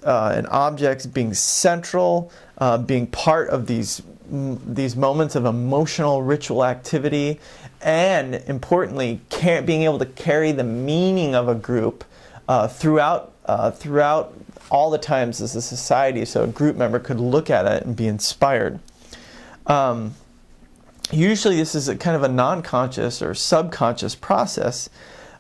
and objects being central, being part of these moments of emotional ritual activity, and importantly, being able to carry the meaning of a group throughout all the times as a society, so a group member could look at it and be inspired. Usually this is a kind of a non-conscious or subconscious process.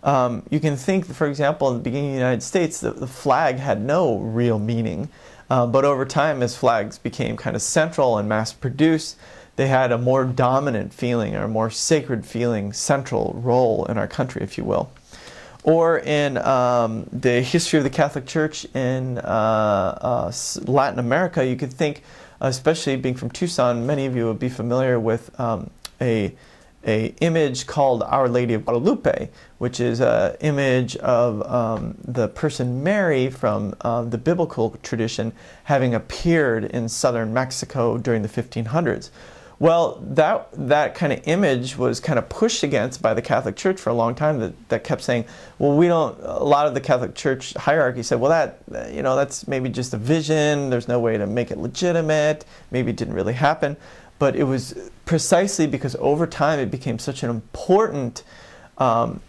You can think, for example, in the beginning of the United States, the flag had no real meaning. But over time, as flags became kind of central and mass-produced, they had a more dominant feeling, or a more sacred feeling, central role in our country, if you will. Or in the history of the Catholic Church in Latin America, you could think, especially being from Tucson, many of you would be familiar with a image called Our Lady of Guadalupe, which is an image of the person Mary from the biblical tradition having appeared in southern Mexico during the 1500s. Well, that kind of image was kind of pushed against by the Catholic Church for a long time. That kept saying, well, a lot of the Catholic Church hierarchy said, well, that's maybe just a vision. There's no way to make it legitimate. Maybe it didn't really happen. But it was precisely because over time it became such an important kind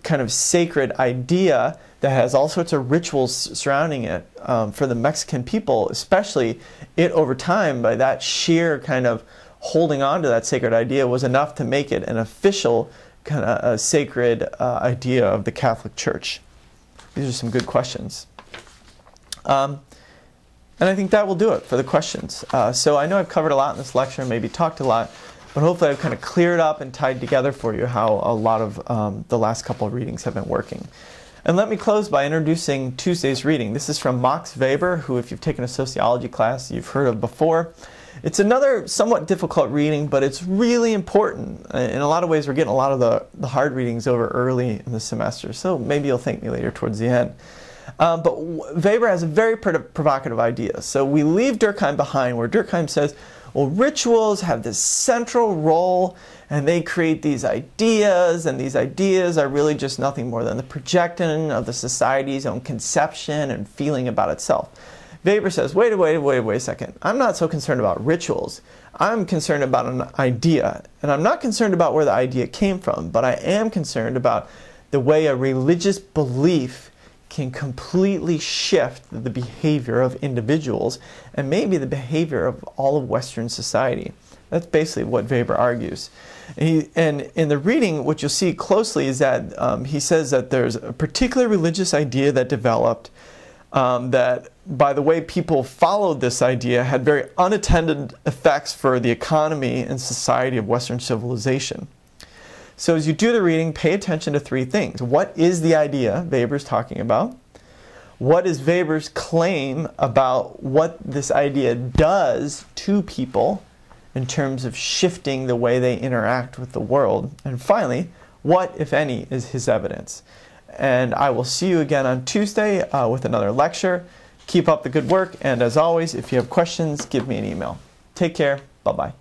of sacred idea that has all sorts of rituals surrounding it for the Mexican people, especially. It over time, by that sheer kind of holding on to that sacred idea, was enough to make it an official kind of sacred idea of the Catholic Church. These are some good questions. And I think that will do it for the questions. So I know I've covered a lot in this lecture, maybe talked a lot, but hopefully I've kind of cleared up and tied together for you how a lot of the last couple of readings have been working. And let me close by introducing Tuesday's reading. This is from Max Weber, who, if you've taken a sociology class, you've heard of before. It's another somewhat difficult reading, but it's really important. In a lot of ways, we're getting a lot of the hard readings over early in the semester, so maybe you'll thank me later towards the end. But Weber has a very provocative idea. So we leave Durkheim behind, where Durkheim says, well, rituals have this central role, and they create these ideas, and these ideas are really just nothing more than the projection of the society's own conception and feeling about itself. Weber says, wait a second. I'm not so concerned about rituals. I'm concerned about an idea. And I'm not concerned about where the idea came from, but I am concerned about the way a religious belief can completely shift the behavior of individuals and maybe the behavior of all of Western society. That's basically what Weber argues. And in the reading, what you'll see closely is that he says that there's a particular religious idea that developed that, by the way people followed this idea, had very unattended effects for the economy and society of Western civilization. So as you do the reading, pay attention to three things. What is the idea Weber's talking about? What is Weber's claim about what this idea does to people in terms of shifting the way they interact with the world? And finally, what, if any, is his evidence? And I will see you again on Tuesday with another lecture. Keep up the good work, and as always, if you have questions, give me an email. Take care. Bye-bye.